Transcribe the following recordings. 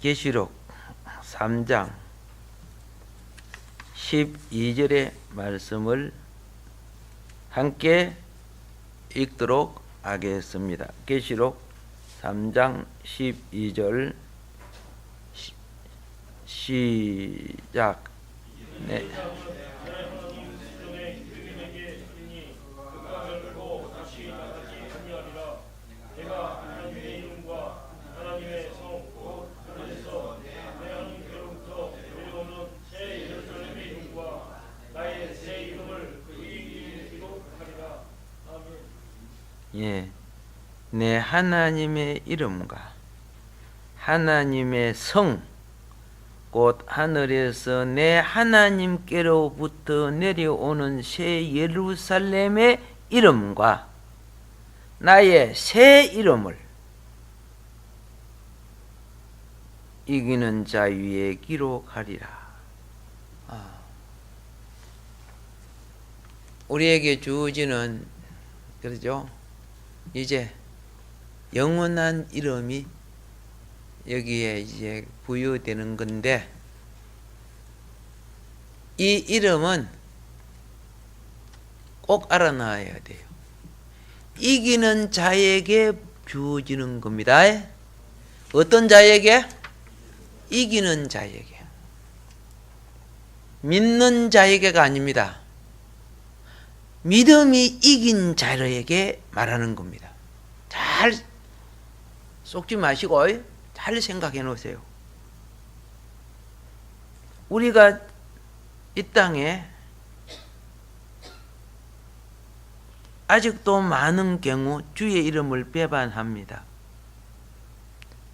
계시록 3장 12절의 말씀을 함께 읽도록 하겠습니다. 계시록 3장 12절 시작. 네. 예, 내 하나님의 이름과 하나님의 성, 곧 하늘에서 내 하나님께로부터 내려오는 새 예루살렘의 이름과 나의 새 이름을 이기는 자 위에 기록하리라. 우리에게 주어지는, 그러죠? 이제 영원한 이름이 여기에 이제 부여되는 건데, 이 이름은 꼭 알아놔야 돼요. 이기는 자에게 주어지는 겁니다. 어떤 자에게? 이기는 자에게. 믿는 자에게가 아닙니다. 믿음이 이긴 자에게 말하는 겁니다. 잘 속지 마시고 잘 생각해 놓으세요. 우리가 이 땅에 아직도 많은 경우 주의 이름을 배반합니다.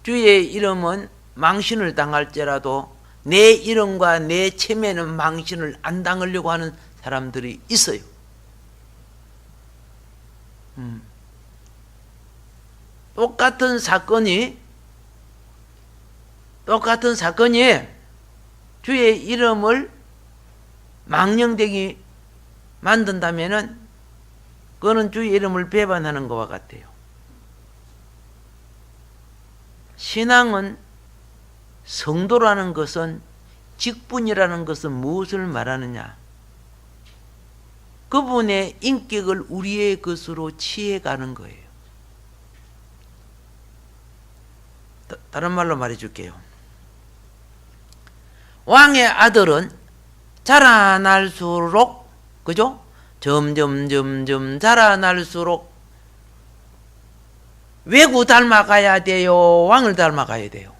주의 이름은 망신을 당할지라도 내 이름과 내 체면은 망신을 안 당하려고 하는 사람들이 있어요. 똑같은 사건이 주의 이름을 망령되게 만든다면은 그거는 주의 이름을 배반하는 것과 같아요. 신앙은, 성도라는 것은, 직분이라는 것은 무엇을 말하느냐? 그분의 인격을 우리의 것으로 취해가는 거예요. 다른 말로 말해줄게요. 왕의 아들은 자라날수록, 그죠? 점점 자라날수록 외구 닮아가야 돼요? 왕을 닮아가야 돼요?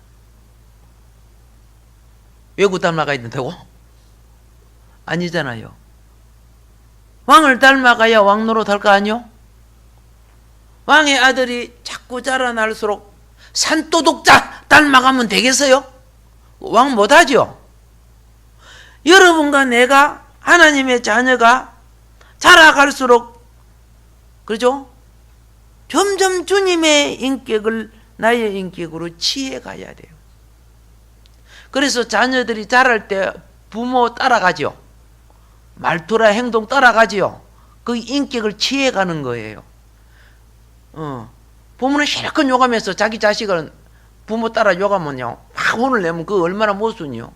외구 닮아가야 된다고? 아니잖아요. 왕을 닮아가야 왕 노릇할 거 아니요? 왕의 아들이 자꾸 자라날수록 산도둑자 닮아가면 되겠어요? 왕 못하죠? 여러분과 내가, 하나님의 자녀가 자라갈수록, 그렇죠? 점점 주님의 인격을 나의 인격으로 취해가야 돼요. 그래서 자녀들이 자랄 때 부모 따라가죠. 말투라 행동 따라가지요. 그 인격을 취해가는 거예요. 부모는 실컷 욕하면서 자기 자식은 부모 따라 욕하면요, 막 혼을 내면 그거 얼마나 모순이요.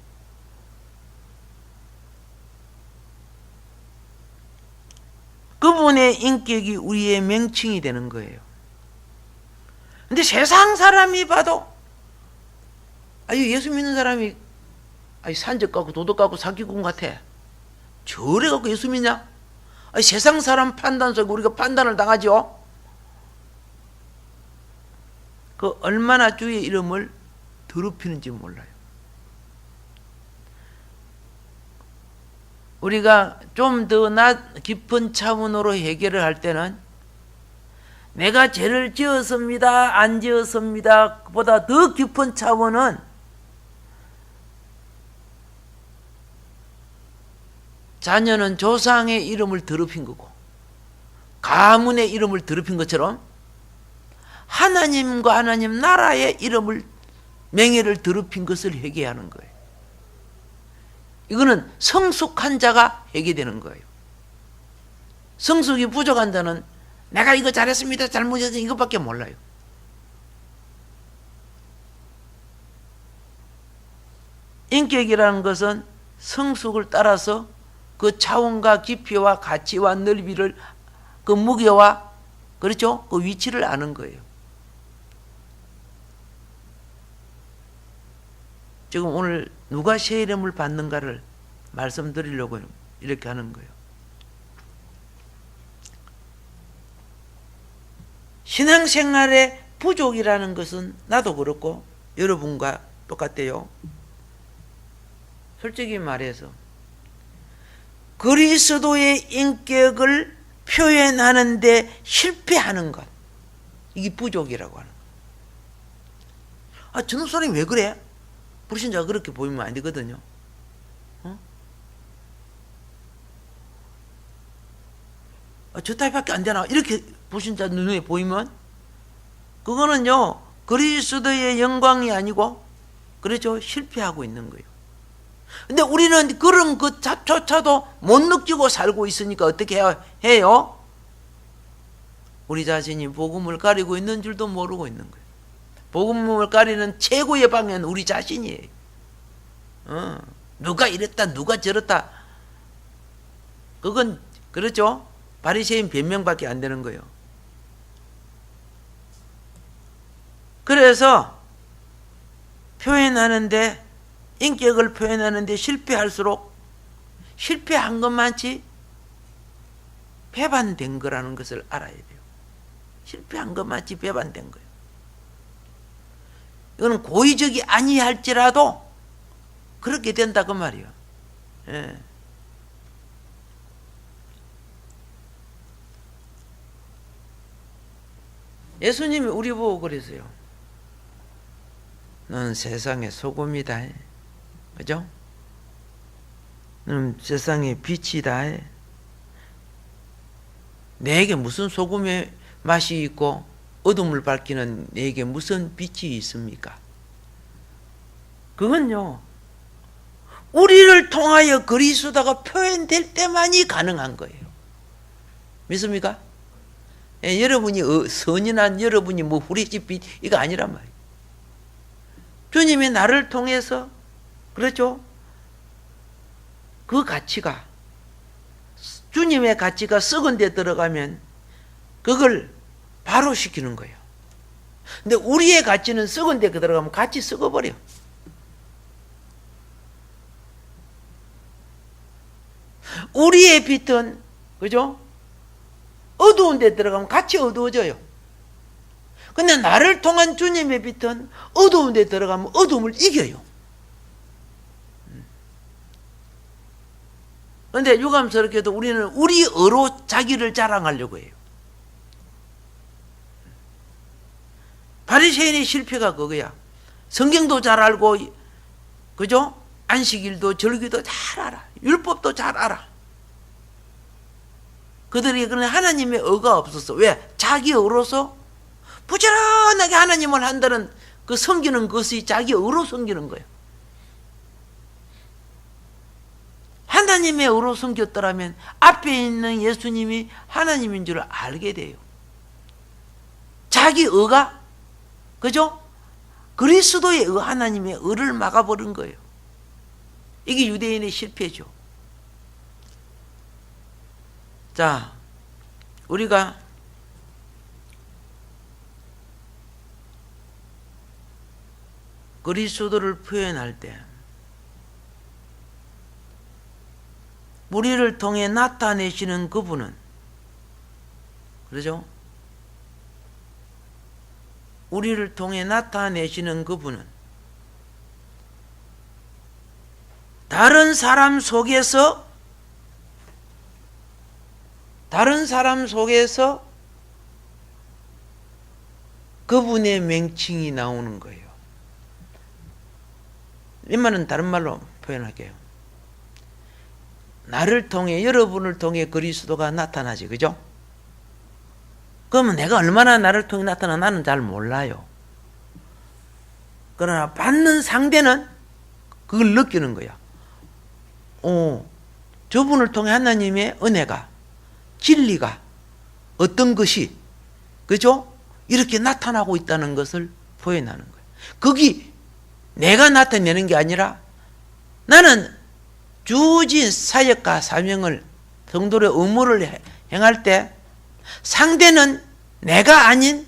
그분의 인격이 우리의 명칭이 되는 거예요. 근데 세상 사람이 봐도 예수 믿는 사람이 산적 같고 도덕 같고 사기꾼 같아. 저래 갖고 예수 믿냐? 세상 사람 판단 속에 우리가 판단을 당하죠. 그 얼마나 주의 이름을 더럽히는지 몰라요. 우리가 좀 더 깊은 차원으로 해결을 할 때는 내가 죄를 지었습니다, 안 지었습니다 보다 더 깊은 차원은 자녀는 조상의 이름을 더럽힌 거고 가문의 이름을 더럽힌 것처럼 하나님과 하나님 나라의 이름을, 명예를 더럽힌 것을 회개하는 거예요. 이거는 성숙한 자가 회개되는 거예요. 성숙이 부족한 자는 내가 이거 잘했습니다, 잘못했습니다 이것밖에 몰라요. 인격이라는 것은 성숙을 따라서 그 차원과 깊이와 가치와 넓이를, 그 무게와, 그렇죠? 그 위치를 아는 거예요. 지금 오늘 누가 새 이름을 받는가를 말씀드리려고 이렇게 하는 거예요. 신앙생활의 부족이라는 것은 나도 그렇고 여러분과 똑같대요. 솔직히 말해서 그리스도의 인격을 표현하는데 실패하는 것, 이게 부족이라고 하는 거예요. 저놈 사람이 왜 그래? 불신자가 그렇게 보이면 안 되거든요. 저 타입밖에 안 되나? 이렇게 불신자 눈에 보이면 그거는요 그리스도의 영광이 아니고, 그렇죠, 실패하고 있는 거예요. 근데 우리는 그런 그 잡조차도 못 느끼고 살고 있으니까 어떻게 해요? 우리 자신이 복음을 가리고 있는 줄도 모르고 있는 거예요. 복음을 가리는 최고의 방향은 우리 자신이에요. 누가 이랬다 누가 저랬다, 그건 그렇죠, 바리새인 변명밖에 안 되는 거예요. 그래서 표현하는데, 인격을 표현하는데 실패할수록 실패한 것만치 배반된 거라는 것을 알아야 돼요. 실패한 것만치 배반된 거예요. 이거는 고의적이 아니할지라도 그렇게 된다 그 말이에요. 예. 예수님이 우리 보고 그랬어요. 너는 세상의 소금이다. 그죠? 너는 세상의 빛이다. 내게 무슨 소금의 맛이 있고 어둠을 밝히는 내게 무슨 빛이 있습니까? 그건요, 우리를 통하여 그리스도가 표현될 때만이 가능한 거예요. 믿습니까? 여러분이 선인한 여러분이 뭐 후레집 빛 이거 아니란 말이에요. 주님이 나를 통해서, 그렇죠, 그 가치가, 주님의 가치가 썩은 데 들어가면 그걸 바로 시키는 거예요. 근데 우리의 가치는 썩은 데 들어가면 같이 썩어버려. 우리의 빛은, 그죠, 어두운 데 들어가면 같이 어두워져요. 근데 나를 통한 주님의 빛은 어두운 데 들어가면 어둠을 이겨요. 그런데 유감스럽게도 우리는 우리어로 자기를 자랑하려고 해요. 바리새인의 실패가 그거야. 성경도 잘 알고, 그죠? 안식일도 절기도 잘 알아. 율법도 잘 알아. 그들이 그런 하나님의 의가 없었어. 왜? 자기 의로서 부지런하게 하나님을 한다는 그 섬기는 것이 자기 의로 섬기는 거예요. 하나님의 의로 섬겼더라면 앞에 있는 예수님이 하나님인 줄 알게 돼요. 자기 의가, 그죠? 그리스도의 의, 하나님의 의를 막아버린 거예요. 이게 유대인의 실패죠. 자, 우리가 그리스도를 표현할 때 우리를 통해 나타내시는 그분은, 그러죠? 우리를 통해 나타내시는 그분은 다른 사람 속에서 그분의 명칭이 나오는 거예요. 이 말은 다른 말로 표현할게요. 나를 통해, 여러분을 통해 그리스도가 나타나지, 그죠? 그러면 내가 얼마나 나를 통해 나타나 나는 잘 몰라요. 그러나 받는 상대는 그걸 느끼는 거야. 저분을 통해 하나님의 은혜가, 진리가, 어떤 것이, 그죠? 이렇게 나타나고 있다는 것을 표현하는 거예요. 그게 내가 나타내는 게 아니라 나는 주어진 사역과 사명을 성도의 의무를 행할 때 상대는 내가 아닌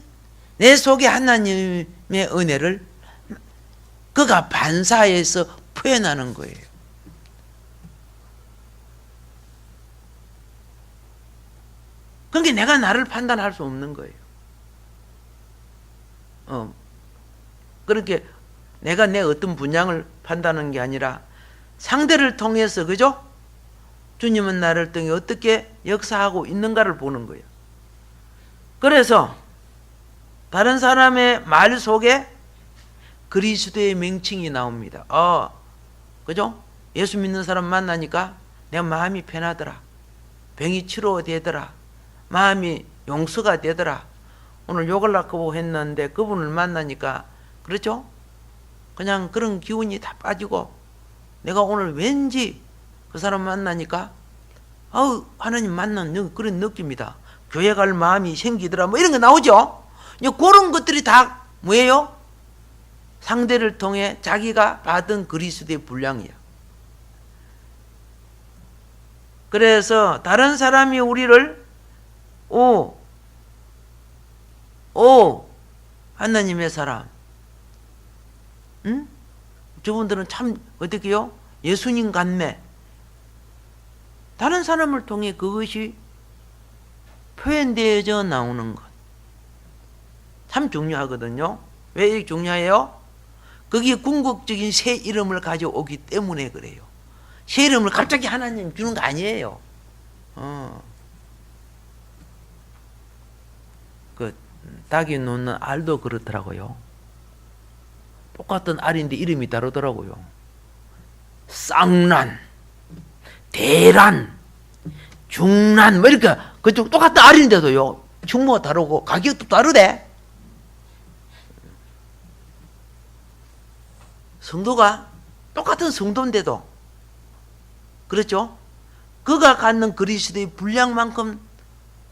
내 속에 하나님의 은혜를 그가 반사해서 표현하는 거예요. 그러니까 내가 나를 판단할 수 없는 거예요. 그렇게 내가 내 어떤 분량을 판단하는 게 아니라 상대를 통해서, 그죠? 주님은 나를 통해 어떻게 역사하고 있는가를 보는 거예요. 그래서 다른 사람의 말 속에 그리스도의 명칭이 나옵니다. 그죠? 예수 믿는 사람 만나니까 내 마음이 편하더라. 병이 치료되더라. 마음이 용서가 되더라. 오늘 욕을 하고 했는데 그분을 만나니까, 그렇죠? 그냥 그런 기운이 다 빠지고 내가 오늘 왠지 그 사람 만나니까 하나님 만난 그런 느낌이다. 교회 갈 마음이 생기더라. 뭐 이런 거 나오죠? 그런 것들이 다 뭐예요? 상대를 통해 자기가 받은 그리스도의 분량이야. 그래서 다른 사람이 우리를 하나님의 사람, 저분들은 참 어떻게요? 예수님 같네. 다른 사람을 통해 그것이 표현되어져 나오는 것 참 중요하거든요. 왜 이렇게 중요해요? 거기에 궁극적인 새 이름을 가져오기 때문에 그래요. 새 이름을 갑자기 하나님 주는 거 아니에요. 그 닭이 놓는 알도 그렇더라고요. 똑같은 알인데 이름이 다르더라고요. 쌍란, 대란, 중란, 뭐 이렇게 그쪽 똑같은 알인데도요, 충무가 다르고 가격도 다르대. 성도가 똑같은 성도인데도, 그렇죠? 그가 갖는 그리스도의 분량만큼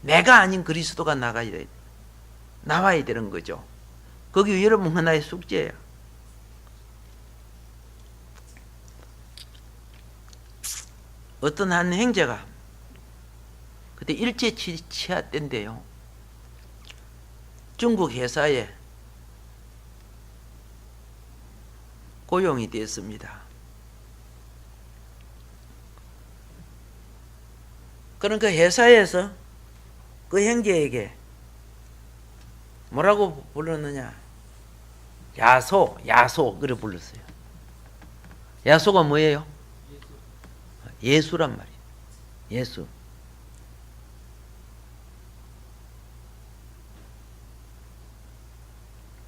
내가 아닌 그리스도가 나와야 되는 거죠. 거기 여러분 하나의 숙제예요. 어떤 한 형제가 그때 일제 치하 때인데요, 중국 회사에 고용이 됐습니다. 그러니까 회사에서 그 형제에게 뭐라고 불렀느냐? 야소 그래 불렀어요. 야소가 뭐예요? 예수란 말이에요. 예수.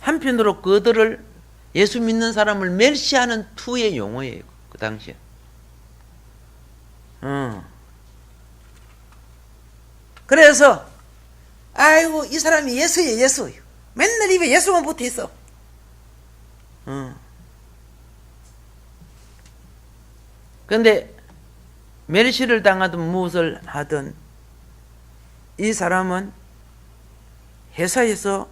한편으로 그들을, 예수 믿는 사람을 멸시하는 투의 용어예요. 그 당시에. 그래서 아이고 이 사람이 예수예요, 예수. 맨날 입에 예수만 붙어 있어. 그런데 멸시를 당하든 무엇을 하든 이 사람은 회사에서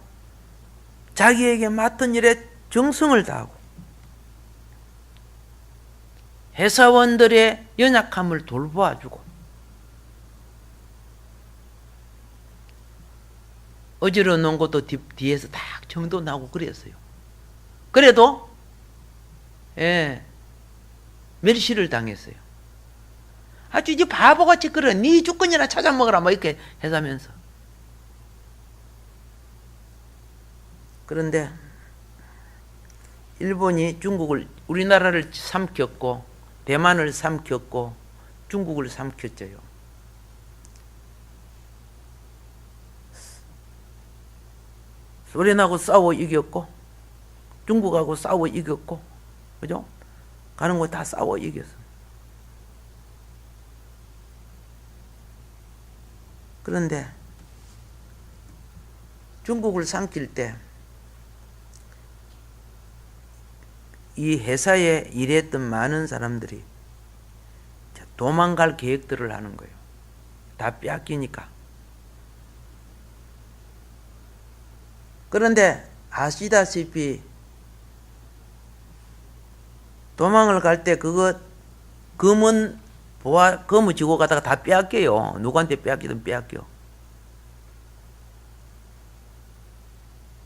자기에게 맡은 일에 정성을 다하고 회사원들의 연약함을 돌보아주고 어지러워 놓은 것도 뒤에서 딱 정돈하고 그랬어요. 그래도 멸시를 당했어요. 아주 이제 바보같이 그래. 네 주권이나 찾아 먹으라 뭐 이렇게 해가면서. 그런데 일본이 우리나라를 삼켰고 대만을 삼켰고 중국을 삼켰죠요. 소련하고 싸워 이겼고 중국하고 싸워 이겼고, 그죠? 가는 거 다 싸워 이겼어. 그런데 중국을 삼킬 때 이 회사에 일했던 많은 사람들이 도망갈 계획들을 하는 거예요. 다 뺏기니까. 그런데 아시다시피 도망을 갈 때 그것 검은 검을 지고 가다가 다 빼앗겨요. 누구한테 빼앗기든 빼앗겨.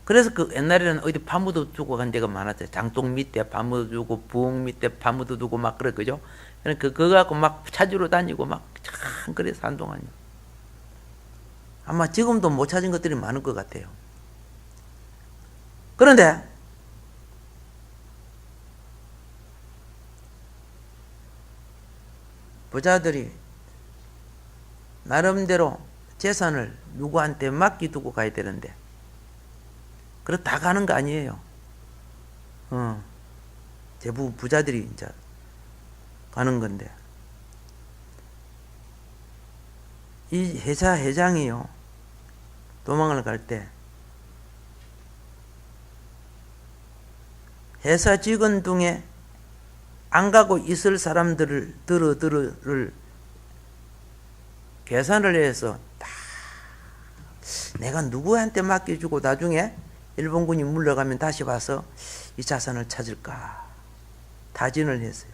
그래서 그 옛날에는 어디 파묻어 두고 간 데가 많았어요. 장독 밑에 파묻어 두고 부엌 밑에 파묻어 두고 막 그래, 그죠? 그거 갖고 막 찾으러 다니고 막 참 그래서 한동안요. 아마 지금도 못 찾은 것들이 많을 것 같아요. 그런데 부자들이 나름대로 재산을 누구한테 맡기두고 가야 되는데 그래 다 가는 거 아니에요. 대부분 부자들이 이제 가는 건데 이 회사 회장이요 도망을 갈 때 회사 직원 중에 안 가고 있을 사람들을 들을 계산을 해서 다 내가 누구한테 맡겨주고 나중에 일본군이 물러가면 다시 와서 이 자산을 찾을까 다진을 했어요.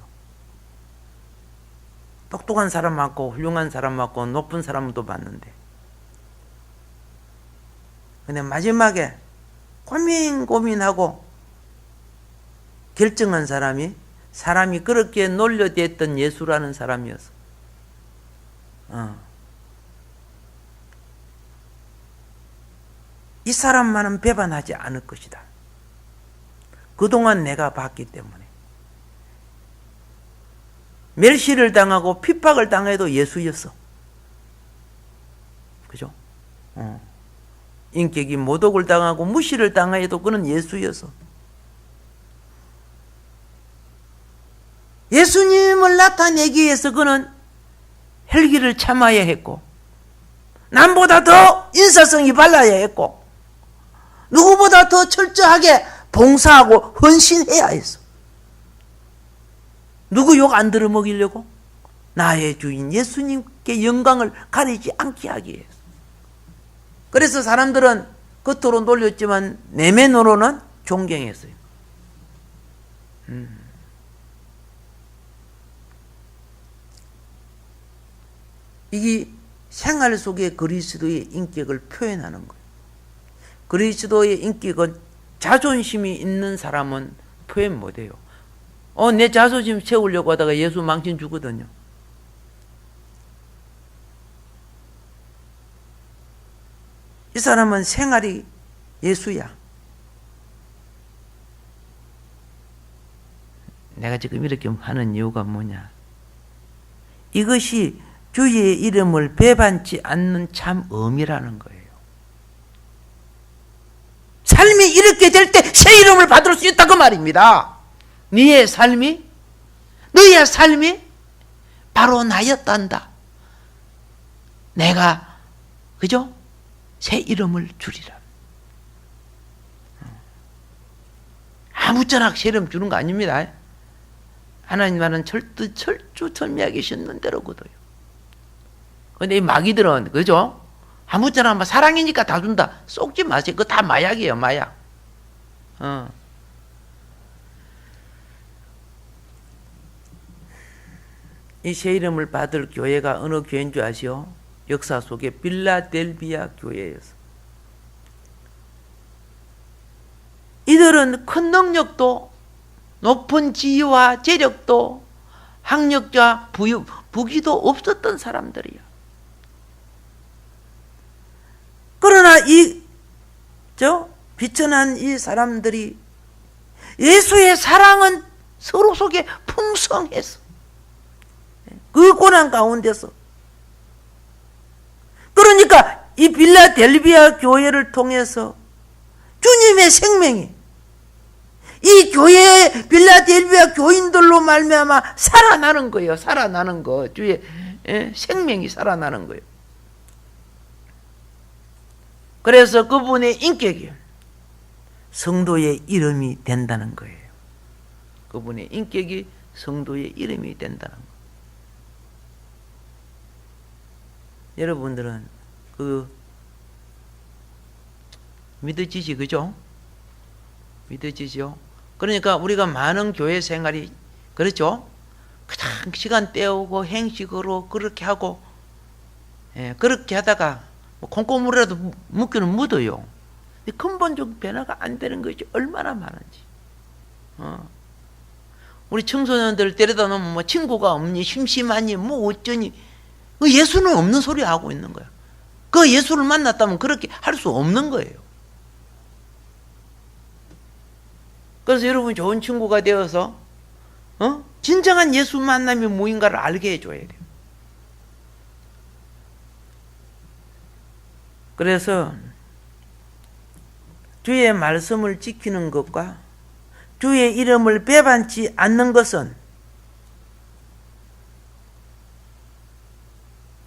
똑똑한 사람 많고 훌륭한 사람 많고 높은 사람도 많는데 근데 마지막에 고민하고 결정한 사람이 그렇게 놀려댔던 예수라는 사람이었어. 이 사람만은 배반하지 않을 것이다. 그동안 내가 봤기 때문에. 멸시를 당하고 핍박을 당해도 예수였어. 그죠? 인격이 모독을 당하고 무시를 당해도 그는 예수였어. 예수님을 나타내기 위해서 그는 헬기를 참아야 했고 남보다 더 인사성이 발라야 했고 누구보다 더 철저하게 봉사하고 헌신해야 했어. 누구 욕 안 들어먹이려고? 나의 주인 예수님께 영광을 가리지 않게 하기 위해서. 그래서 사람들은 겉으로 놀렸지만 내면으로는 존경했어요. 이게 생활 속에 그리스도의 인격을 표현하는 거예요. 그리스도의 인격은 자존심이 있는 사람은 표현 못해요. 내 자존심 채우려고 하다가 예수 망신 주거든요. 이 사람은 생활이 예수야. 내가 지금 이렇게 하는 이유가 뭐냐? 이것이 주의 이름을 배반치 않는 참 의미라는 거예요. 삶이 이렇게 될 때 새 이름을 받을 수 있다 그 말입니다. 너의 삶이 바로 나였단다. 내가 그죠? 새 이름을 주리라. 아무쪼나 새 이름 주는 거 아닙니다. 하나님 말은 철두철미하게 신는 대로거든요. 근데 이 마귀들은 그죠? 아무쪼나 뭐 사랑이니까 다 준다. 속지 마세요. 그거 다 마약이에요, 마약. 이 새 이름을 받을 교회가 어느 교회인 줄 아시오? 역사 속에 빌라델비아 교회였어. 이들은 큰 능력도 높은 지위와 재력도 학력자 부귀도 없었던 사람들이야. 그러나 비천한 이 사람들이 예수의 사랑은 서로 속에 풍성했어. 그 고난 가운데서. 그러니까 이 빌라델비아 교회를 통해서 주님의 생명이 이 교회의 빌라델비아 교인들로 말미암아 살아나는 거예요. 살아나는 거. 주의 생명이 살아나는 거예요. 그래서 그분의 인격이 성도의 이름이 된다는 거예요. 그분의 인격이 성도의 이름이 된다는 거예요. 여러분들은 믿어지지, 그죠? 믿어지죠? 그러니까 우리가 많은 교회 생활이, 그렇죠? 그냥 시간 때우고 행식으로 그렇게 하고, 예, 그렇게 하다가 뭐 콩고물이라도 묻기는 묻어요. 근데 근본적 변화가 안 되는 것이 얼마나 많은지. 우리 청소년들 데려다 놓으면 뭐 친구가 없니, 심심하니, 뭐 어쩌니, 그 예수는 없는 소리 하고 있는 거야. 그 예수를 만났다면 그렇게 할 수 없는 거예요. 그래서 여러분이 좋은 친구가 되어서 진정한 예수 만남이 뭐인가를 알게 해줘야 돼요. 그래서 주의 말씀을 지키는 것과 주의 이름을 배반치 않는 것은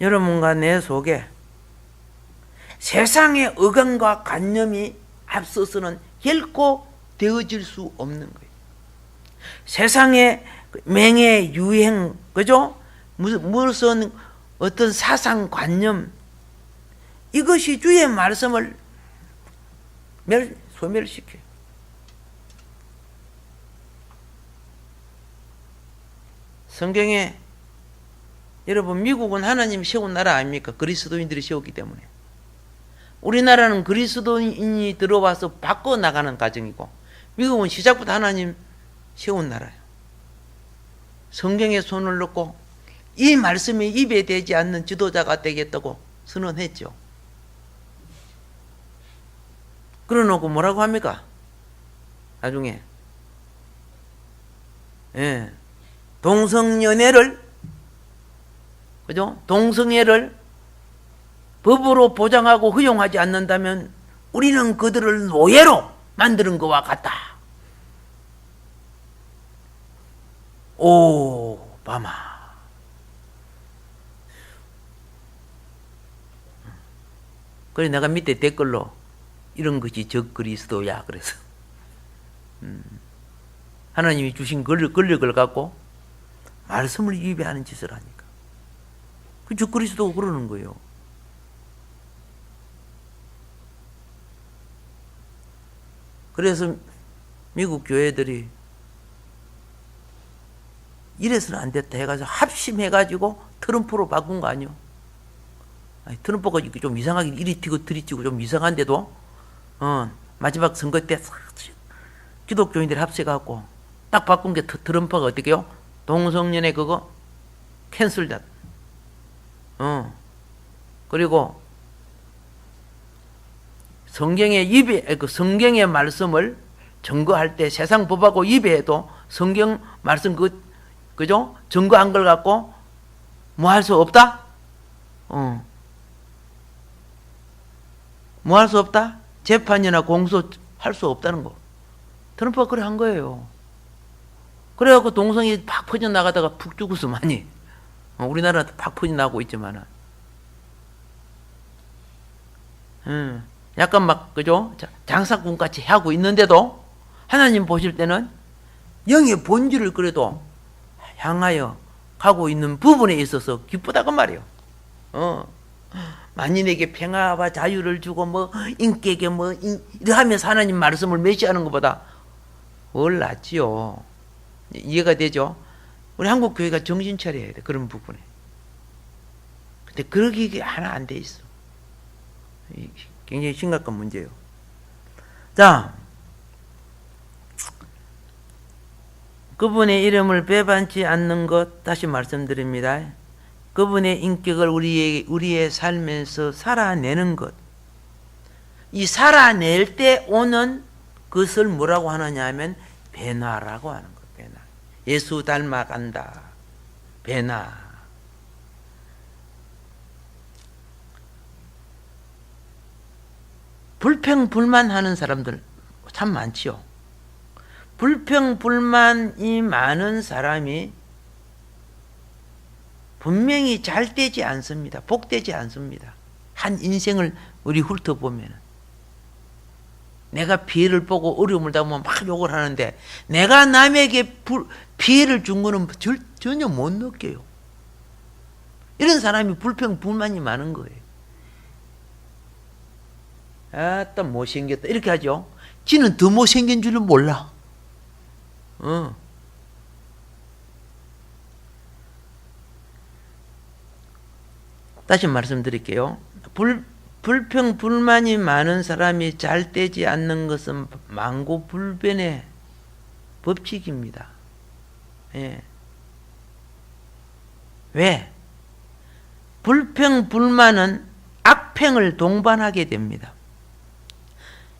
여러분과 내 속에 세상의 의견과 관념이 앞서서는 결코 되어질 수 없는 거예요. 세상의 맹해, 유행, 그죠? 무슨 어떤 사상, 관념, 이것이 주의 말씀을 소멸시켜요. 성경에 여러분 미국은 하나님이 세운 나라 아닙니까? 그리스도인들이 세웠기 때문에. 우리나라는 그리스도인이 들어와서 바꿔나가는 과정이고 미국은 시작부터 하나님 세운 나라예요. 성경에 손을 넣고 이 말씀이 입에 대지 않는 지도자가 되겠다고 선언했죠. 그러놓고 뭐라고 합니까? 나중에 동성연애를, 그죠? 동성애를 법으로 보장하고 허용하지 않는다면 우리는 그들을 노예로 만드는 것과 같다. 오바마. 그래 내가 밑에 댓글로 이런 것이 적그리스도야 그래서 하나님이 주신 권력을 갖고 말씀을 위배하는 짓을 하니까 그 적그리스도가 그러는 거예요. 그래서 미국 교회들이 이래서는 안 됐다 해가지고 합심해가지고 트럼프로 바꾼 거 아니요? 아니, 트럼프가 좀 이상하게 이리 튀고 저리 튀고 좀 이상한데도 마지막 선거 때 기독교인들이 합세해갖고 딱 바꾼 게 트럼프가 어떻게 해요? 동성연애 그거 캔슬다. 그리고 성경의 말씀을 증거할 때 세상 법하고 위배해도 성경 말씀 그죠? 증거한 걸 갖고 뭐 할 수 없다? 뭐 할 수 없다? 재판이나 공소할 수 없다는 거. 트럼프가 그래 한 거예요. 그래갖고 동성이 팍 퍼져나가다가 푹 죽었어 많이. 우리나라도 팍 퍼져나가고 있지만은. 약간 막 그죠? 장사꾼같이 하고 있는데도 하나님 보실 때는 영의 본질을 그래도 향하여 가고 있는 부분에 있어서 기쁘다고 말이에요. 만인에게 평화와 자유를 주고 뭐 인격에게 뭐 이러하면서 하나님 말씀을 메시하는 것보다 뭘 낫지요. 이해가 되죠? 우리 한국 교회가 정신 차려야 돼 그런 부분에. 근데 그러기 하나 안 돼 있어. 굉장히 심각한 문제예요. 자, 그분의 이름을 배반치 않는 것 다시 말씀드립니다. 그분의 인격을 우리의 삶에서 살아내는 것. 이 살아낼 때 오는 그것을 뭐라고 하느냐 하면 변화라고 하는 것. 변화. 예수 닮아간다. 변화. 불평불만하는 사람들 참 많지요. 불평불만이 많은 사람이 분명히 잘 되지 않습니다. 복되지 않습니다. 한 인생을 우리 훑어보면 내가 피해를 보고 어려움을 당하면 막 욕을 하는데 내가 남에게 피해를 준 거는 전혀 못 느껴요. 이런 사람이 불평불만이 많은 거예요. 아따 못생겼다 이렇게 하죠. 지는 더 못생긴 줄은 몰라. 다시 말씀드릴게요. 불평 불만이 많은 사람이 잘 되지 않는 것은 만고불변의 법칙입니다. 예. 왜? 불평 불만은 악평을 동반하게 됩니다.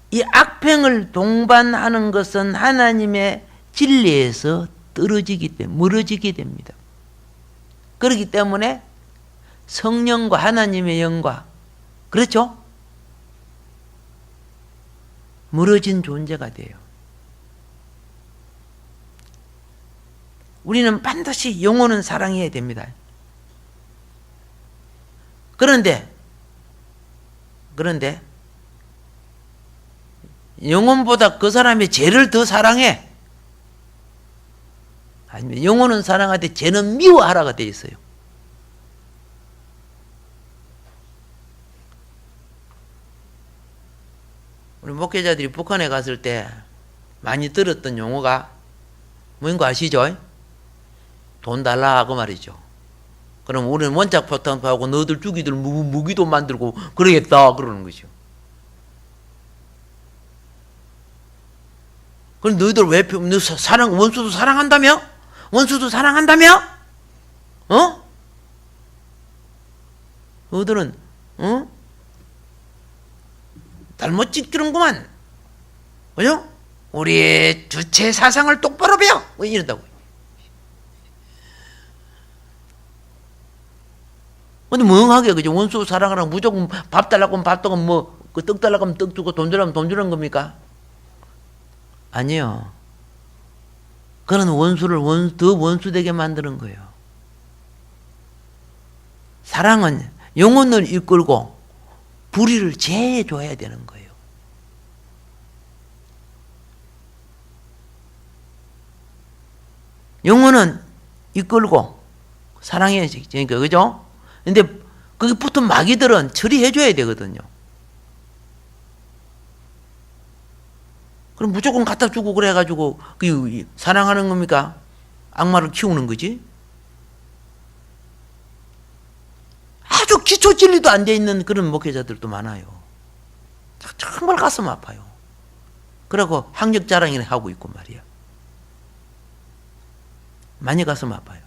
이 악평을 동반하는 것은 하나님의 진리에서 멀어지게 됩니다. 그렇기 때문에 성령과 하나님의 영과, 그렇죠? 멀어진 존재가 돼요. 우리는 반드시 영혼은 사랑해야 됩니다. 그런데 영혼보다 그 사람의 죄를 더 사랑해. 아니면 영혼은 사랑하되 죄는 미워하라가 되어 있어요. 우리 목회자들이 북한에 갔을 때 많이 들었던 용어가 뭔 거 아시죠? 돈 달라 그 말이죠. 그럼 우리는 원자폭탄하고 너희들 죽이들 무기도 만들고 그러겠다 그러는 거죠. 그럼 너희들 왜 원수도 사랑한다며? 원수도 사랑한다며? 너희들은 잘못 찍기는구만. 그죠? 우리의 주체 사상을 똑바로 배워. 이런다고. 근데 멍하게 그죠? 원수 사랑하라고 무조건 밥 달라고 하면 밥 주고 그 떡 달라고 하면 떡 주고 돈 주라면 돈 주는 겁니까? 아니요. 그런 원수를 더 원수되게 만드는 거예요. 사랑은 영혼을 이끌고 불의를 제해줘야 되는 거예요. 영혼은 이끌고 사랑해야지. 그러니까 그죠? 근데 거기 붙은 마귀들은 처리해줘야 되거든요. 그럼 무조건 갖다 주고 그래가지고 그 사랑하는 겁니까? 악마를 키우는 거지. 아주 기초 진리도 안 돼 있는 그런 목회자들도 많아요. 정말 가슴 아파요. 그러고 학력 자랑이나 하고 있고 말이야. 많이 가슴 아파요.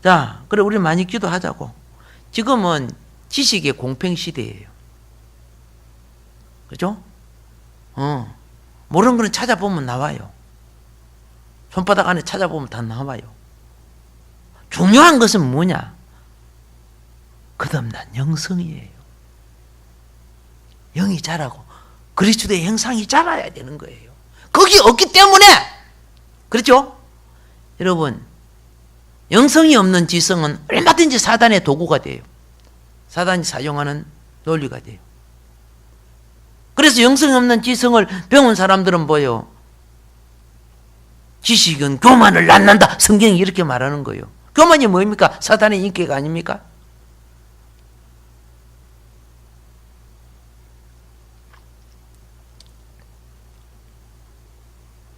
자, 그래 우리 많이 기도하자고. 지금은 지식의 공평 시대예요. 그죠? 모르는 거는 찾아보면 나와요. 손바닥 안에 찾아보면 다 나와요. 중요한 것은 뭐냐? 거듭난 영성이에요. 영이 자라고 그리스도의 형상이 자라야 되는 거예요. 거기 없기 때문에, 그렇죠? 여러분, 영성이 없는 지성은 얼마든지 사단의 도구가 돼요. 사단이 사용하는 논리가 돼요. 그래서 영성이 없는 지성을 배운 사람들은 뭐예요? 지식은 교만을 낳는다. 성경이 이렇게 말하는 거예요. 교만이 뭡니까? 사단의 인기가 아닙니까?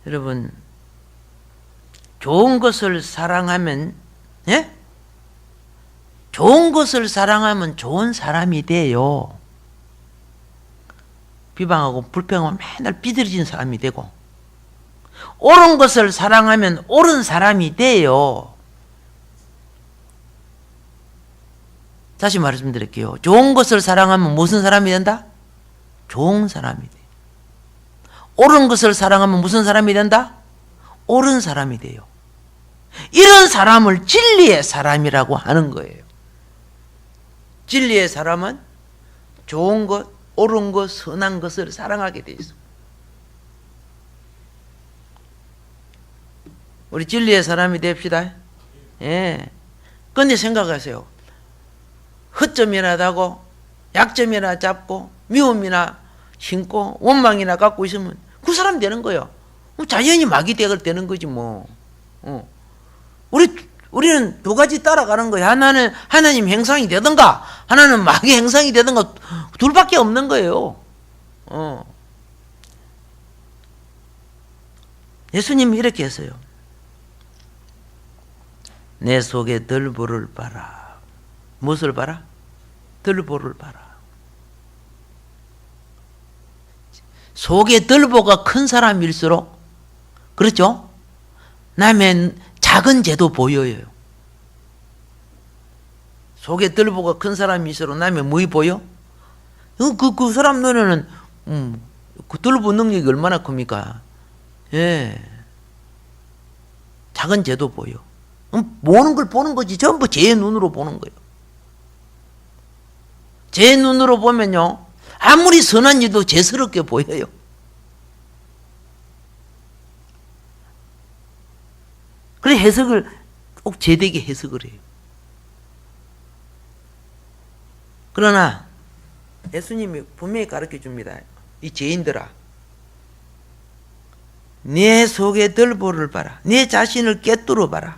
여러분, 좋은 것을 사랑하면, 예? 좋은 것을 사랑하면 좋은 사람이 돼요. 비방하고 불평하면 맨날 삐뚤어진 사람이 되고, 옳은 것을 사랑하면 옳은 사람이 돼요. 다시 말씀드릴게요. 좋은 것을 사랑하면 무슨 사람이 된다? 좋은 사람이 돼. 옳은 것을 사랑하면 무슨 사람이 된다? 옳은 사람이 돼요. 이런 사람을 진리의 사람이라고 하는 거예요. 진리의 사람은 좋은 것, 옳은 것, 선한 것을 사랑하게 돼 있어. 우리 진리의 사람이 됩시다. 예. 근데 생각하세요. 허점이라도 약점이나 잡고 미움이나 심고 원망이나 갖고 있으면 그 사람 되는 거예요. 자연히 마귀 되는 거지 뭐. 우리는 두 가지 따라가는 거예요. 하나는 하나님 형상이 되든가, 하나는 마귀 형상이 되든가, 둘밖에 없는 거예요. 예수님이 이렇게 했어요. 내 속에 들보를 봐라. 무엇을 봐라? 들보를 봐라. 속에 들보가 큰 사람일수록, 그렇죠? 남의 작은 죄도 보여요. 속에 들보가 큰 사람일수록 남의 뭐이 보여? 그 사람 눈에는 그 들보 능력이 얼마나 큽니까? 예. 작은 죄도 보여. 보는 걸 보는 거지. 전부 제 눈으로 보는 거예요. 제 눈으로 보면요, 아무리 선한 일도 죄스럽게 보여요. 그래 해석을 꼭 제대게 해석을 해요. 그러나 예수님이 분명히 가르쳐 줍니다. 이 죄인들아, 내 속에 들보를 봐라. 내 자신을 꿰뚫어 봐라.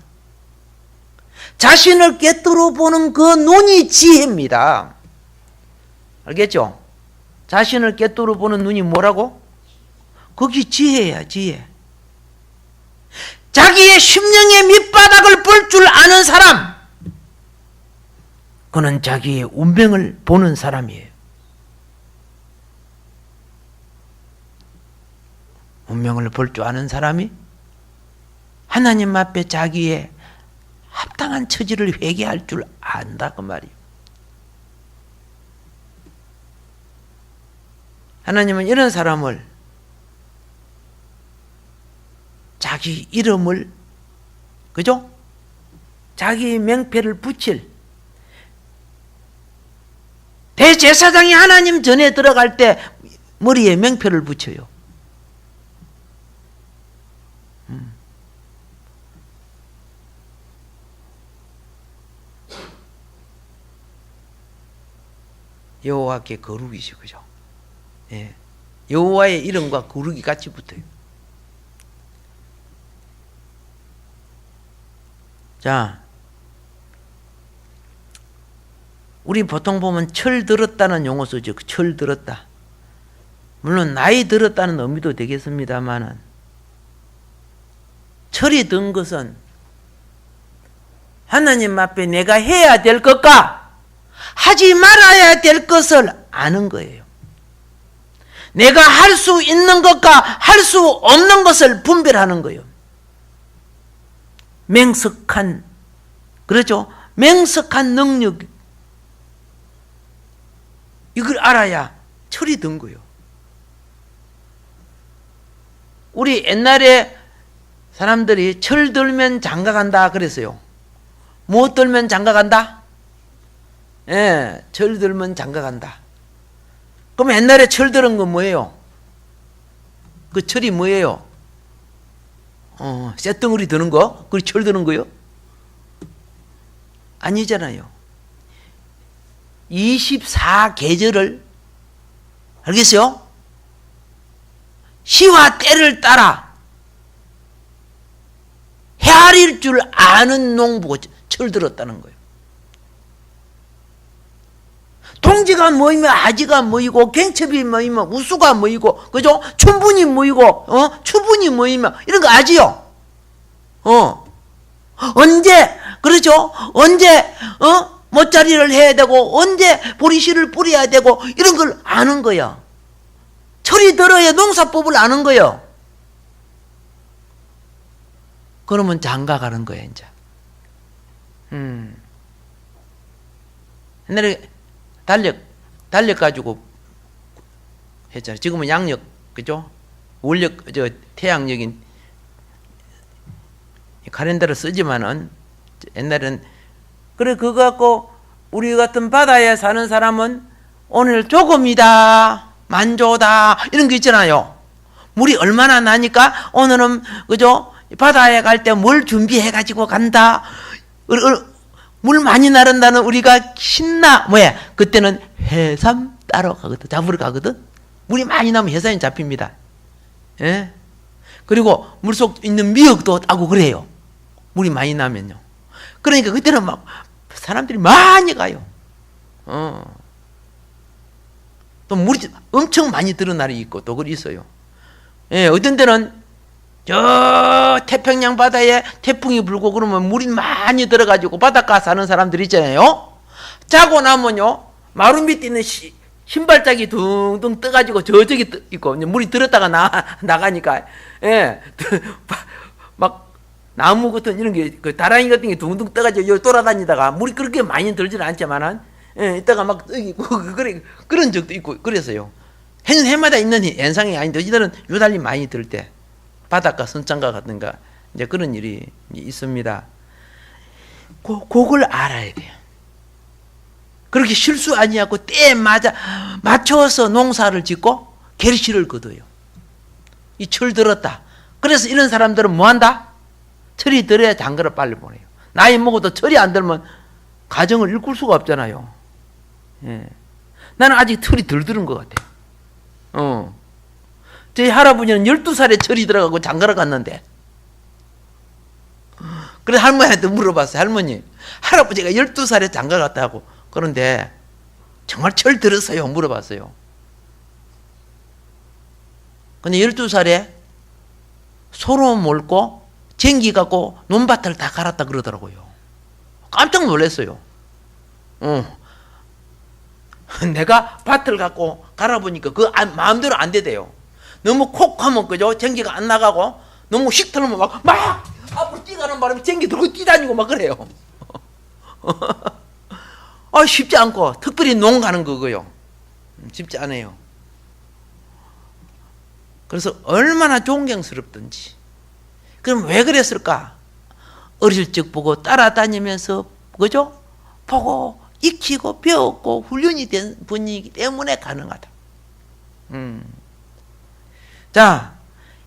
자신을 꿰뚫어 보는 그 눈이 지혜입니다. 알겠죠? 자신을 꿰뚫어 보는 눈이 뭐라고? 거기 지혜야, 지혜. 자기의 심령의 밑바닥을 볼 줄 아는 사람, 그는 자기의 운명을 보는 사람이에요. 운명을 볼 줄 아는 사람이 하나님 앞에 자기의 합당한 처지를 회개할 줄 안다, 그 말이에요. 하나님은 이런 사람을, 자기 이름을, 그죠? 자기 명패를 붙일, 대제사장이 하나님 전에 들어갈 때 머리에 명패를 붙여요. 여호와께 거룩이시오, 그죠? 예. 여호와의 이름과 거룩이 같이 붙어요. 자, 우리 보통 보면 철 들었다는 용어 쓰죠. 철 들었다. 물론 나이 들었다는 의미도 되겠습니다만은, 철이 든 것은 하나님 앞에 내가 해야 될 것과 하지 말아야 될 것을 아는 거예요. 내가 할 수 있는 것과 할 수 없는 것을 분별하는 거예요. 맹석한, 그렇죠? 맹석한 능력, 이걸 알아야 철이 든 거예요. 우리 옛날에 사람들이 철 들면 장가 간다 그랬어요. 뭐 들면 장가 간다? 예, 철 들면 장가 간다. 그럼 옛날에 철 들은 건 뭐예요? 그 철이 뭐예요? 쇳덩어리 드는 거? 그게 철 드는 거요? 아니잖아요. 24계절을, 알겠어요? 시와 때를 따라 헤아릴 줄 아는 농부가 철 들었다는 거예요. 동지가 모이면 아지가 모이고, 갱첩이 모이면 우수가 모이고, 그죠? 춘분이 모이고, 추분이 모이면, 이런 거 아지요? 언제, 그렇죠? 언제, 모짜리를 해야 되고, 언제 보리씨를 뿌려야 되고, 이런 걸 아는 거야. 철이 들어야 농사법을 아는 거예요. 그러면 장가 가는 거야, 이제. 옛날에 달력 가지고 했잖아요. 지금은 양력, 그죠? 월력, 태양력인 카렌더를 쓰지만은, 옛날엔, 그래, 그거 갖고 우리 같은 바다에 사는 사람은 오늘 조금이다, 만조다, 이런 거 있잖아요. 물이 얼마나 나니까 오늘은, 그죠? 바다에 갈 때 뭘 준비해가지고 간다. 물 많이 나른다는 우리가 신나. 뭐야? 그때는 해삼 따러 가거든. 잡으러 가거든. 물이 많이 나면 해삼이 잡힙니다. 예? 그리고 물속 있는 미역도 따고 그래요. 물이 많이 나면요. 그러니까 그때는 막 사람들이 많이 가요. 또 물이 엄청 많이 들은 날이 있고 또 그리 있어요. 예, 어떤 때는 저 태평양 바다에 태풍이 불고 그러면 물이 많이 들어가지고 바닷가 사는 사람들 있잖아요. 자고 나면요, 마루 밑에 있는 신발짝이 둥둥 떠가지고 저쪽에 있고, 물이 들었다가 나가니까, 예, 막 나무 같은 이런 게, 그 다랑이 같은 게 둥둥 떠가지고 여기 돌아다니다가 물이 그렇게 많이 들지는 않지만은, 예, 이따가 막 떠기고, 그런 적도 있고, 그랬어요. 해마다 있는 현상이 아닌데, 이들은 유달리 많이 들 때, 바닷가, 선창가 같은가, 이제 그런 일이 있습니다. 그걸 알아야 돼요. 그렇게 실수 아니하고 때에 맞춰서 농사를 짓고 결실을 거둬요. 이 철 들었다. 그래서 이런 사람들은 뭐 한다? 철이 들어야 장가를 빨리 보내요. 나이 먹어도 철이 안 들면 가정을 일굴 수가 없잖아요. 예. 나는 아직 철이 덜 들은 것 같아요. 저희 할아버지는 12살에 철이 들어가고 장가를 갔는데, 그래서 할머니한테 물어봤어요. 할머니, 할아버지가 12살에 장가 갔다고. 그런데 정말 철 들었어요? 물어봤어요. 근데 12살에 소로 몰고 쟁기 갖고 논밭을 다 갈았다 그러더라고요. 깜짝 놀랐어요. 내가 밭을 갖고 갈아보니까 그 마음대로 안 되대요. 너무 콕 하면 그죠? 쟁기가 안 나가고, 너무 휙 틀면 막 앞으로 뛰가는 바람에 쟁기 들고 뛰다니고 막 그래요. 쉽지 않고, 특별히 농 가는 거고요. 쉽지 않아요. 그래서 얼마나 존경스럽든지. 그럼 왜 그랬을까? 어릴 적 보고 따라다니면서, 그죠? 보고, 익히고, 배웠고, 훈련이 된 분이기 때문에 가능하다. 자,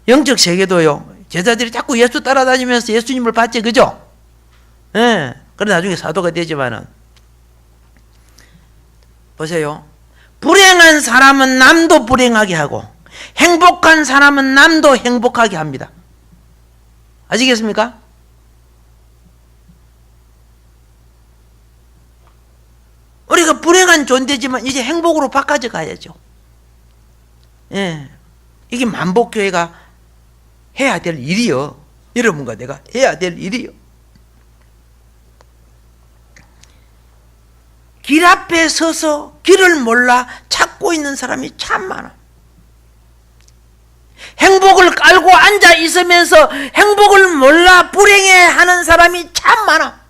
영적 세계도요. 제자들이 자꾸 예수 따라다니면서 예수님을 봤지, 그죠? 예. 그래 나중에 사도가 되지만은, 보세요. 불행한 사람은 남도 불행하게 하고, 행복한 사람은 남도 행복하게 합니다. 아시겠습니까? 우리가 불행한 존재지만 이제 행복으로 바꿔져 가야죠. 예. 이게 만복교회가 해야 될 일이요. 여러분과 내가 해야 될 일이요. 길 앞에 서서 길을 몰라 찾고 있는 사람이 참 많아. 행복을 깔고 앉아 있으면서 행복을 몰라 불행해하는 사람이 참 많아.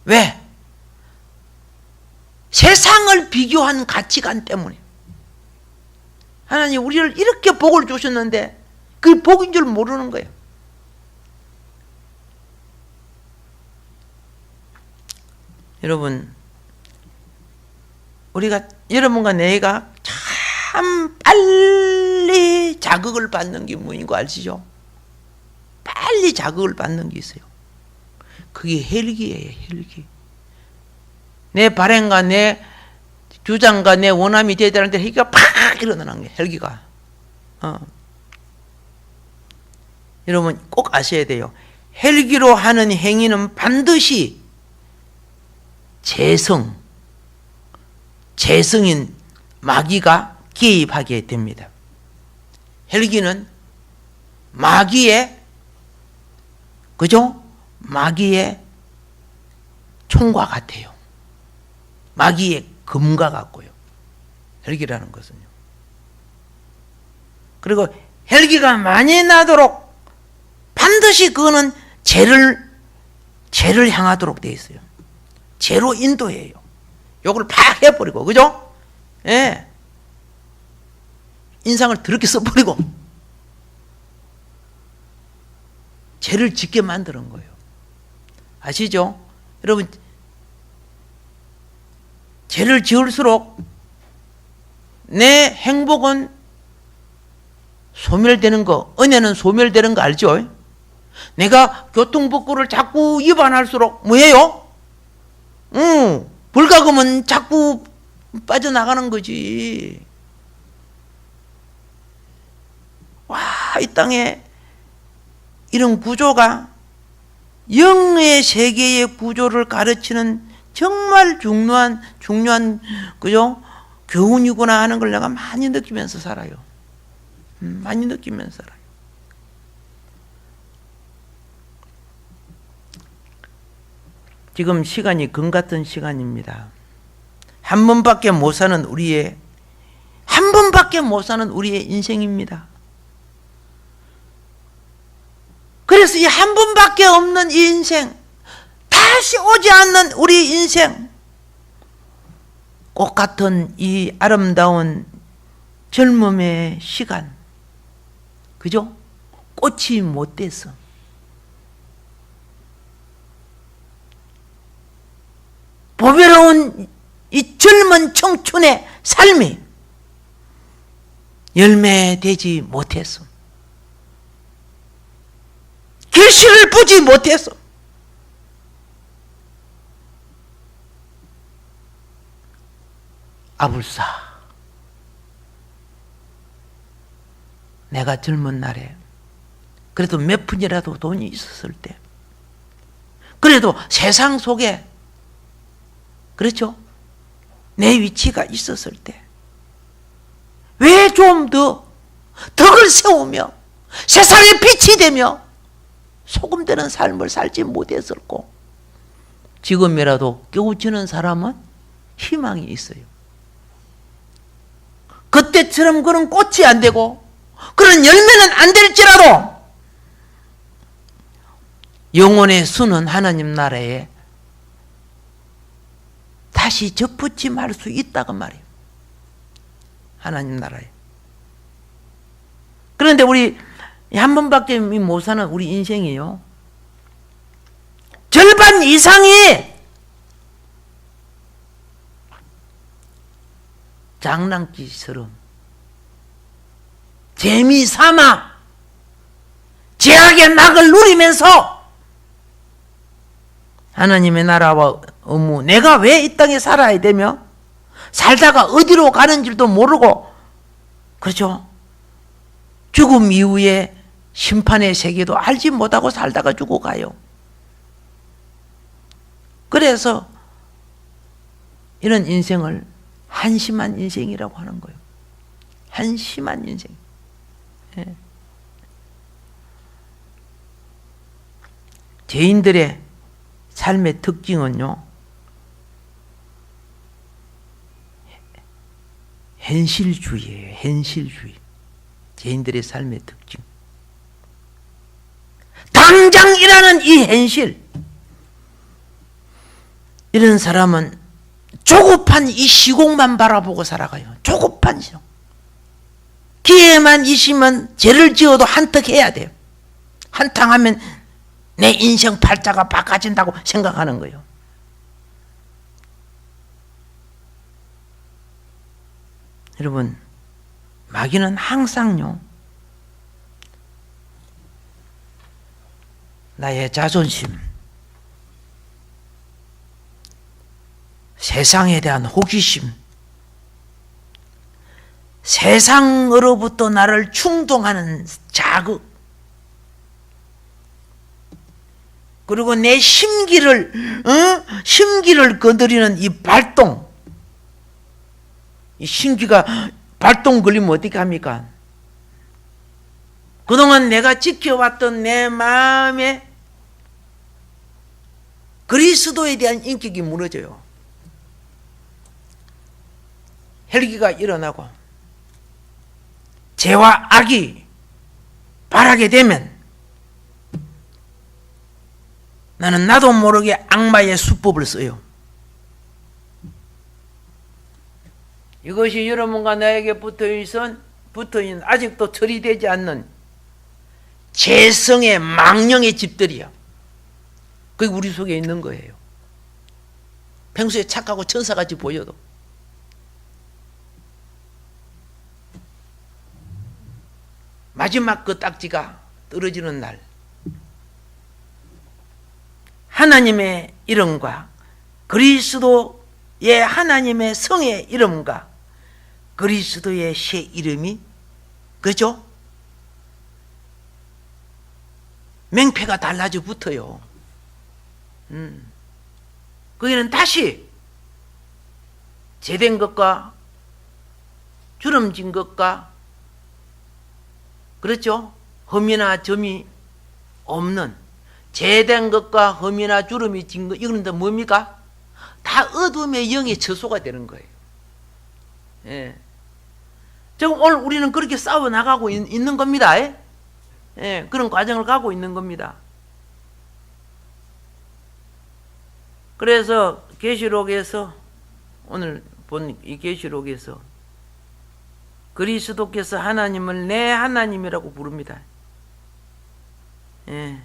왜? 세상을 비교한 가치관 때문에. 하나님 우리를 이렇게 복을 주셨는데 그게 복인 줄 모르는 거예요. 여러분, 우리가, 여러분과 내가 참 빨리 자극을 받는 게 뭐인 거 아시죠? 빨리 자극을 받는 게 있어요. 그게 헬기예요, 헬기. 내 발행과 내 주장과 내 원함이 되다는데 헬기가 팍 일어나는 게 헬기가. 여러분 꼭 아셔야 돼요. 헬기로 하는 행위는 반드시 재성인 마귀가 개입하게 됩니다. 헬기는 마귀의, 그죠? 마귀의 총과 같아요. 마귀의 검과 같고요. 헬기라는 것은요. 그리고 헬기가 많이 나도록 반드시 그거는 죄를 향하도록 되어 있어요. 죄로 인도해요. 요걸 팍 해버리고, 그죠? 예. 인상을 더럽게 써버리고 죄를 짓게 만드는 거예요. 아시죠? 여러분, 죄를 지을수록 내 행복은 소멸되는 거, 은혜는 소멸되는 거 알죠? 내가 교통법규를 자꾸 위반할수록 뭐예요? 불가금은 자꾸 빠져나가는 거지. 와, 이 땅에 이런 구조가 영의 세계의 구조를 가르치는 정말 중요한 그죠? 교훈이구나 하는 걸 내가 많이 느끼면서 살아요. 많이 느끼면서 살아요. 지금 시간이 금 같은 시간입니다. 한 번밖에 못 사는 우리의 인생입니다. 그래서 이 한 번밖에 없는 이 인생, 다시 오지 않는 우리 인생, 꽃 같은 이 아름다운 젊음의 시간, 그죠? 꽃이 못 돼서 보배로운 이 젊은 청춘의 삶이 열매되지 못해서, 결실을 보지 못해서 아불싸, 내가 젊은 날에 그래도 몇 푼이라도 돈이 있었을 때, 그래도 세상 속에, 그렇죠? 내 위치가 있었을 때 왜 좀 더 덕을 세우며 세상에 빛이 되며 소금되는 삶을 살지 못했을꼬. 지금이라도 깨우치는 사람은 희망이 있어요. 그때처럼 그런 꽃이 안 되고 그런 열매는 안 될지라도 영혼의 수는 하나님 나라에 다시 접붙임할 수 있다고 말이에요. 하나님 나라에. 그런데 우리 한 번밖에 못 사는 우리 인생이요, 절반 이상이 장난기처럼 재미삼아 죄악의 낙을 누리면서 하나님의 나라와 의무, 내가 왜 이 땅에 살아야 되며 살다가 어디로 가는 줄도 모르고, 그렇죠? 죽음 이후에 심판의 세계도 알지 못하고 살다가 죽어가요. 그래서 이런 인생을 한심한 인생이라고 하는 거예요. 한심한 인생. 예. 죄인들의 삶의 특징은요, 현실주의예요. 현실주의. 죄인들의 삶의 특징. 당장이라는 이 현실. 이런 사람은 조급한 이 시공만 바라보고 살아가요. 조급한 시공. 기회만 있으면 죄를 지어도 한턱 해야 돼요. 한탕 하면 내 인생 팔자가 바꿔진다고 생각하는 거예요. 여러분, 마귀는 항상요, 나의 자존심, 세상에 대한 호기심, 세상으로부터 나를 충동하는 자극, 그리고 내 심기를 거드리는 이 발동, 이 심기가 발동 걸리면 어떻게 합니까? 그동안 내가 지켜왔던 내 마음에 그리스도에 대한 인격이 무너져요. 혈기가 일어나고 죄와 악이 바라게 되면 나는 나도 모르게 악마의 수법을 써요. 이것이 여러분과 나에게 붙어있는 아직도 처리되지 않는 죄성의 망령의 집들이야. 그게 우리 속에 있는 거예요. 평소에 착하고 천사같이 보여도 마지막 그 딱지가 떨어지는 날, 하나님의 이름과 그리스도의 하나님의 성의 이름과 그리스도의 새 이름이, 그죠? 맹패가 달라져 붙어요. 거기는 다시 제된 것과 주름진 것과, 그렇죠? 흠이나 점이 없는 제된 것과 흠이나 주름이 진 것, 이거는 다 뭡니까? 다 어둠의 영의 처소가 되는 거예요. 예. 지금 오늘 우리는 그렇게 싸워 나가고 있는 겁니다. 예. 그런 과정을 가고 있는 겁니다. 그래서 계시록에서 오늘 본 이 계시록에서 그리스도께서 하나님을 내 하나님이라고 부릅니다. 예.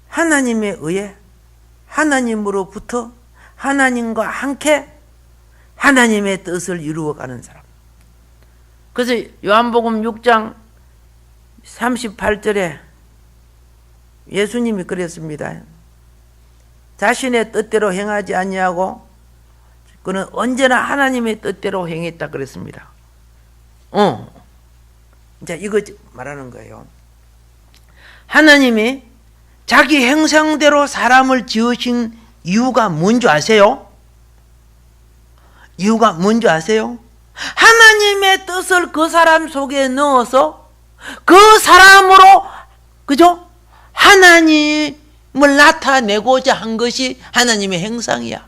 하나님에 의해 하나님으로부터 하나님과 함께 하나님의 뜻을 이루어가는 사람. 그래서 요한복음 6장 38절에 예수님이 그랬습니다. 자신의 뜻대로 행하지 아니하고 그는 언제나 하나님의 뜻대로 행했다 그랬습니다. 이제 이거 말하는 거예요. 하나님이 자기 형상대로 사람을 지으신 이유가 뭔지 아세요? 이유가 뭔지 아세요? 하나님의 뜻을 그 사람 속에 넣어서 그 사람으로, 그죠? 하나님을 나타내고자 한 것이 하나님의 형상이야.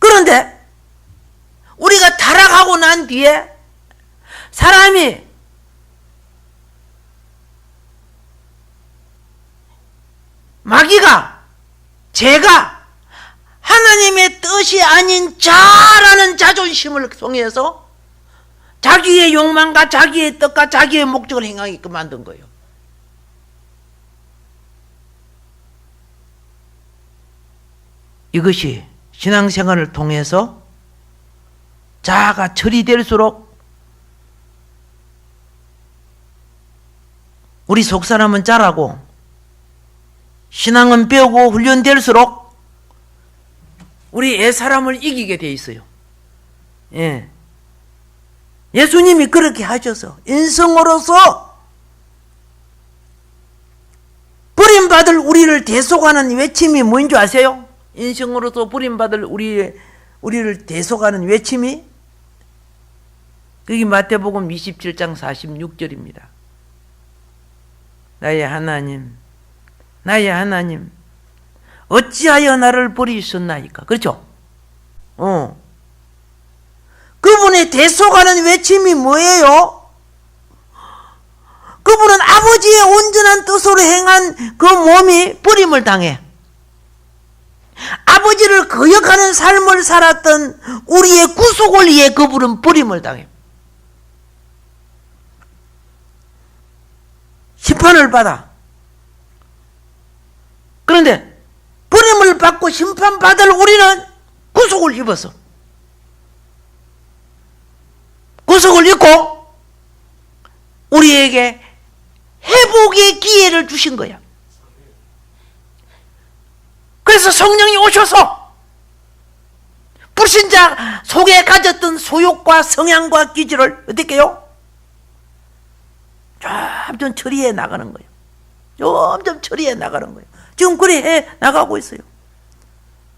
그런데 우리가 타락하고 난 뒤에 사람이 마귀가, 죄가 하나님의 뜻이 아닌 자라는 자존심을 통해서 자기의 욕망과 자기의 뜻과 자기의 목적을 행하게끔 만든 거예요. 이것이 신앙생활을 통해서 자아가 처리될수록 우리 속사람은 자라고 신앙은 배우고 훈련될수록 우리 옛사람을 이기게 돼 있어요. 예. 예수님이 그렇게 하셔서 인성으로서 버림받을 우리를 대속하는 외침이 뭔지 아세요? 인성으로서 버림받을 우리를 대속하는 외침이 그게 마태복음 27장 46절입니다. 나의 하나님, 나의 하나님, 어찌하여 나를 버리셨나이까? 그렇죠? 그분의 대속하는 외침이 뭐예요? 그분은 아버지의 온전한 뜻으로 행한 그 몸이 버림을 당해. 아버지를 거역하는 삶을 살았던 우리의 구속을 위해 그분은 버림을 당해. 심판을 받아. 그런데 버림을 받고 심판받을 우리는 구속을 입었어. 구속을 입고 우리에게 회복의 기회를 주신 거야. 그래서 성령이 오셔서 불신자 속에 가졌던 소욕과 성향과 기질을 어떻게 해요? 점점 처리해 나가는 거예요. 점점 처리해 나가는 거예요. 지금 그래 해 나가고 있어요.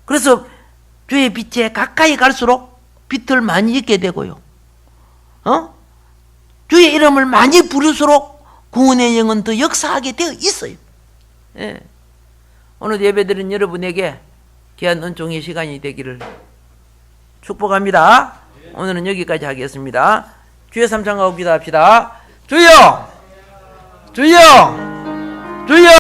그래서 주의 빛에 가까이 갈수록 빛을 많이 잊게 되고요. 주의 이름을 많이 부를수록 구원의 영은 더 역사하게 되어 있어요. 예. 오늘 예배드린 여러분에게 귀한 은총의 시간이 되기를 축복합니다. 오늘은 여기까지 하겠습니다. 주의 삼창하고 기도합시다. 주여! 주여! 주여!